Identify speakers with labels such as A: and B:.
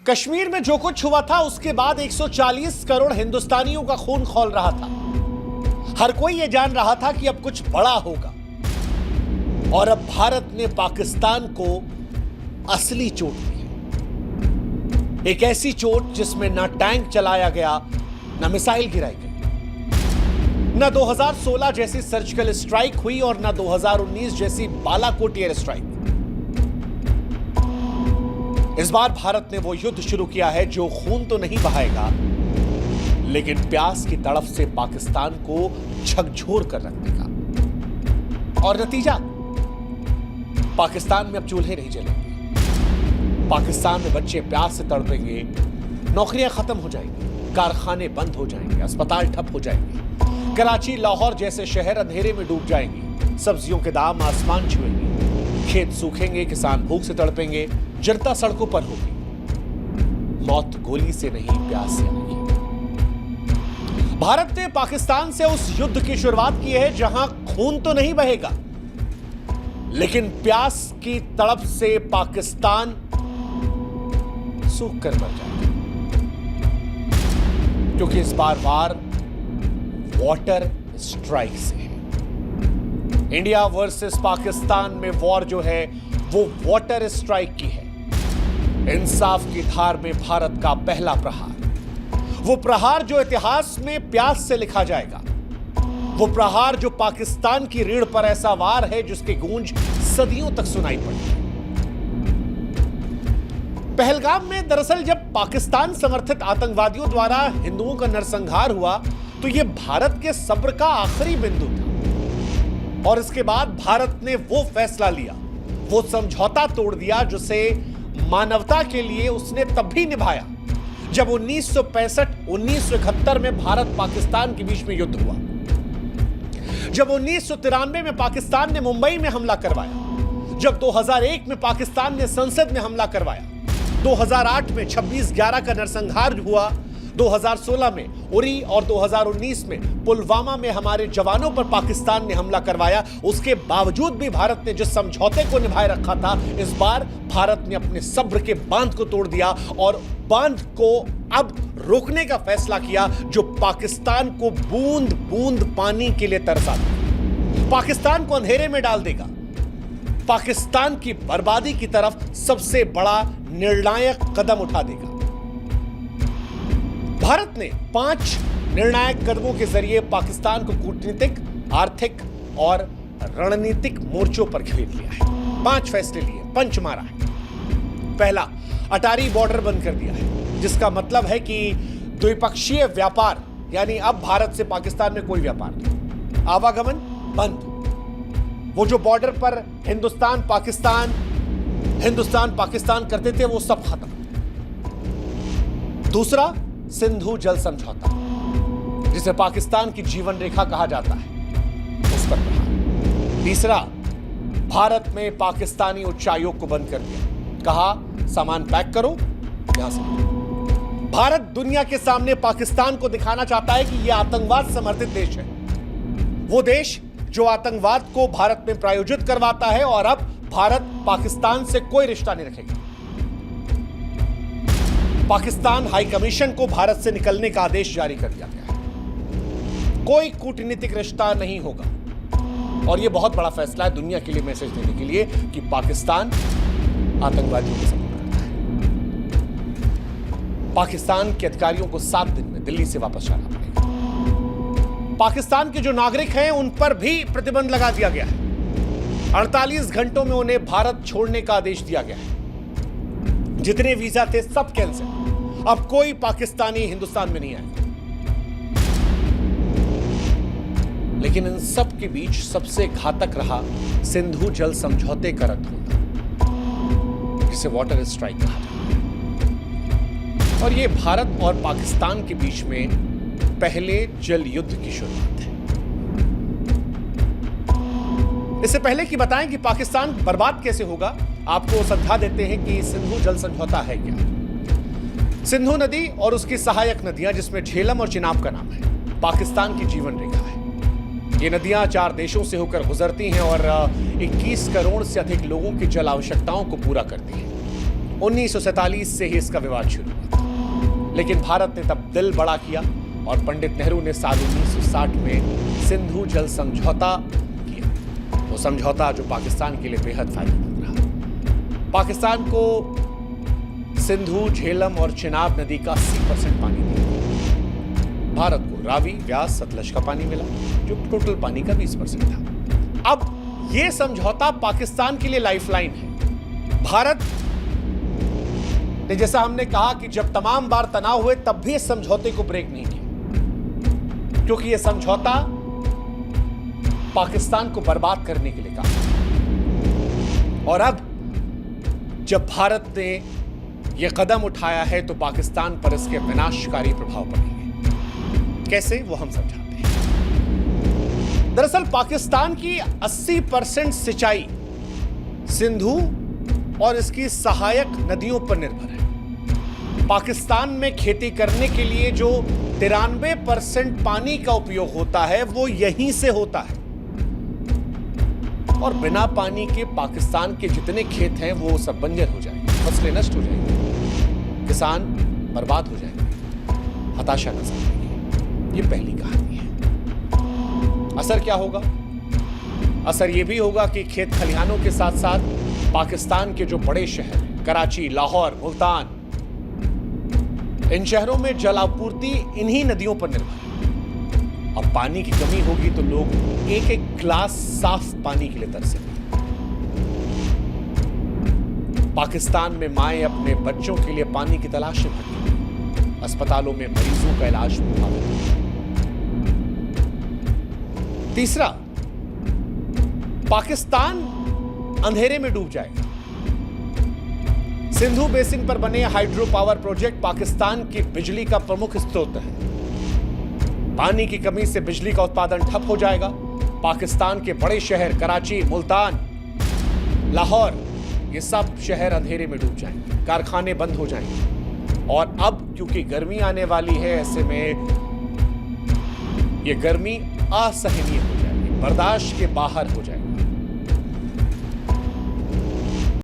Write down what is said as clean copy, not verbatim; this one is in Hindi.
A: कश्मीर में जो कुछ हुआ था उसके बाद 140 करोड़ हिंदुस्तानियों का खून खौल रहा था। हर कोई यह जान रहा था कि अब कुछ बड़ा होगा और अब भारत ने पाकिस्तान को असली चोट दी। एक ऐसी चोट जिसमें ना टैंक चलाया गया, ना मिसाइल गिराई गई, ना 2016 जैसी सर्जिकल स्ट्राइक हुई और ना 2019 जैसी बालाकोट एयर स्ट्राइक। इस बार भारत ने वो युद्ध शुरू किया है जो खून तो नहीं बहाएगा, लेकिन प्यास की तड़फ से पाकिस्तान को झकझोर कर रख देगा। और नतीजा, पाकिस्तान में अब चूल्हे नहीं जलेंगे, पाकिस्तान में बच्चे प्यास से तड़पेंगे, नौकरियां खत्म हो जाएंगी, कारखाने बंद हो जाएंगे, अस्पताल ठप हो जाएंगे, कराची लाहौर जैसे शहर अंधेरे में डूब जाएंगे, सब्जियों के दाम आसमान छुएंगे, खेत सूखेंगे, किसान भूख से तड़पेंगे, जनता सड़कों पर होगी। मौत गोली से नहीं, प्यास से आएगी। भारत ने पाकिस्तान से उस युद्ध की शुरुआत की है जहां खून तो नहीं बहेगा, लेकिन प्यास की तड़प से पाकिस्तान सूख कर मर जाएगा। क्योंकि इस बार वार वाटर स्ट्राइक से है। इंडिया वर्सेस पाकिस्तान में वॉर जो है वो वाटर स्ट्राइक की है। इंसाफ की धार में भारत का पहला प्रहार, वो प्रहार जो इतिहास में प्यास से लिखा जाएगा, वो प्रहार जो पाकिस्तान की रीढ़ पर ऐसा वार है जिसकी गूंज सदियों तक सुनाई पड़ी। पहलगाम में दरअसल जब पाकिस्तान समर्थित आतंकवादियों द्वारा हिंदुओं का नरसंहार हुआ तो यह भारत के सब्र का आखिरी बिंदु था। और इसके बाद भारत ने वो फैसला लिया, वो समझौता तोड़ दिया जिसे मानवता के लिए उसने तब भी निभाया जब 1965-1971 में भारत पाकिस्तान के बीच में युद्ध हुआ, जब 1993 में पाकिस्तान ने मुंबई में हमला करवाया, जब 2001 में पाकिस्तान ने संसद में हमला करवाया, 2008 में 26/11 का नरसंहार हुआ, 2016 में उरी और 2019 में पुलवामा में हमारे जवानों पर पाकिस्तान ने हमला करवाया। उसके बावजूद भी भारत ने जिस समझौते को निभाए रखा था, इस बार भारत ने अपने सब्र के बांध को तोड़ दिया और बांध को अब रोकने का फैसला किया जो पाकिस्तान को बूंद बूंद पानी के लिए तरसा देगा, पाकिस्तान को अंधेरे में डाल देगा, पाकिस्तान की बर्बादी की तरफ सबसे बड़ा निर्णायक कदम उठा देगा। भारत ने 5 निर्णायक कदमों के जरिए पाकिस्तान को कूटनीतिक, आर्थिक और रणनीतिक मोर्चों पर घेर लिया है। 5 फैसले लिए, पंच मारा है। पहला, अटारी बॉर्डर बंद कर दिया है, जिसका मतलब है कि द्विपक्षीय व्यापार, यानी अब भारत से पाकिस्तान में कोई व्यापार नहीं, आवागमन बंद। वो जो बॉर्डर पर हिंदुस्तान पाकिस्तान करते थे वो सब खत्म। दूसरा, सिंधु जल समझौता, जिसे पाकिस्तान की जीवन रेखा कहा जाता है, उस पर प्रहार। तीसरा, भारत में पाकिस्तानी उच्चायोग को बंद कर दिया, कहा सामान पैक करो, यहां से। भारत दुनिया के सामने पाकिस्तान को दिखाना चाहता है कि यह आतंकवाद समर्थित देश है, वो देश जो आतंकवाद को भारत में प्रायोजित करवाता है, और अब भारत पाकिस्तान से कोई रिश्ता नहीं रखेगा। पाकिस्तान हाई कमीशन को भारत से निकलने का आदेश जारी कर दिया गया है। कोई कूटनीतिक रिश्ता नहीं होगा। और यह बहुत बड़ा फैसला है दुनिया के लिए मैसेज देने के लिए कि पाकिस्तान आतंकवादियों को सपोर्ट करता है। पाकिस्तान के अधिकारियों को 7 दिन में दिल्ली से वापस जाना पड़ेगा। पाकिस्तान के जो नागरिक हैं उन पर भी प्रतिबंध लगा दिया गया है। 48 घंटों में उन्हें भारत छोड़ने का आदेश दिया गया है। जितने वीजा थे सब कैंसिल। अब कोई पाकिस्तानी हिंदुस्तान में नहीं आएगा। लेकिन इन सब के बीच सबसे घातक रहा सिंधु जल समझौते का रद्द होना, जिसे वाटर स्ट्राइक कहा जाता है। और यह भारत और पाकिस्तान के बीच में पहले जल युद्ध की शुरुआत है। इससे पहले कि बताएं कि पाकिस्तान बर्बाद कैसे होगा, आपको समझा देते हैं कि सिंधु जल समझौता है क्या। सिंधु नदी और उसकी सहायक नदियां, जिसमें झेलम और चिनाब का नाम है, पाकिस्तान की जीवन रेखा है। ये नदियां 4 देशों से होकर गुजरती हैं और 21 करोड़ से अधिक लोगों की जल आवश्यकताओं को पूरा करती हैं। 1947 से ही इसका विवाद शुरू हुआ था, लेकिन भारत ने तब दिल बड़ा किया और पंडित नेहरू ने साल 1960 में सिंधु जल समझौता किया। वो समझौता जो पाकिस्तान के लिए बेहद फायदेमंद रहा। पाकिस्तान को सिंधु, झेलम और चिनाब नदी का 80% पानी मिला। भारत को रावी, व्यास, सतलज का पानी मिला जो टोटल पानी का 20% था। अब यह समझौता पाकिस्तान के लिए लाइफलाइन है। भारत ने, जैसा हमने कहा कि जब तमाम बार तनाव हुए तब भी इस समझौते को ब्रेक नहीं किया, क्योंकि यह समझौता पाकिस्तान को बर्बाद करने के लिए कहा। और अब जब भारत ने यह कदम उठाया है तो पाकिस्तान पर इसके विनाशकारी प्रभाव पड़ेंगे। कैसे, वो हम समझाते हैं। दरअसल पाकिस्तान की 80% सिंचाई सिंधु और इसकी सहायक नदियों पर निर्भर है। पाकिस्तान में खेती करने के लिए जो 93% पानी का उपयोग होता है वो यहीं से होता है, और बिना पानी के पाकिस्तान के जितने खेत हैं वो सब बंजर हो जाएंगे, फसलें नष्ट हो जाएंगी, किसान बर्बाद हो जाएंगे, हताशा का सामना। ये पहली कहानी है। असर क्या होगा? असर यह भी होगा कि खेत खलिहानों के साथ साथ पाकिस्तान के जो बड़े शहर हैं, कराची, लाहौर, मुल्तान, इन शहरों में जल आपूर्ति इन्हीं नदियों पर निर्भर है। अब पानी की कमी होगी तो लोग एक एक गिलास साफ पानी के लिए तरसेंगे। पाकिस्तान में माएं अपने बच्चों के लिए पानी की तलाश में भटकेंगी। अस्पतालों में मरीजों का इलाज प्रभावित होगा। तीसरा, पाकिस्तान अंधेरे में डूब जाएगा। सिंधु बेसिन पर बने हाइड्रो पावर प्रोजेक्ट पाकिस्तान की बिजली का प्रमुख स्रोत है। पानी की कमी से बिजली का उत्पादन ठप हो जाएगा। पाकिस्तान के बड़े शहर कराची, मुल्तान, लाहौर, ये सब शहर अंधेरे में डूब जाएंगे, कारखाने बंद हो जाएंगे। और अब क्योंकि गर्मी आने वाली है, ऐसे में ये गर्मी असहनीय हो जाएगी, बर्दाश्त के बाहर हो जाएगी।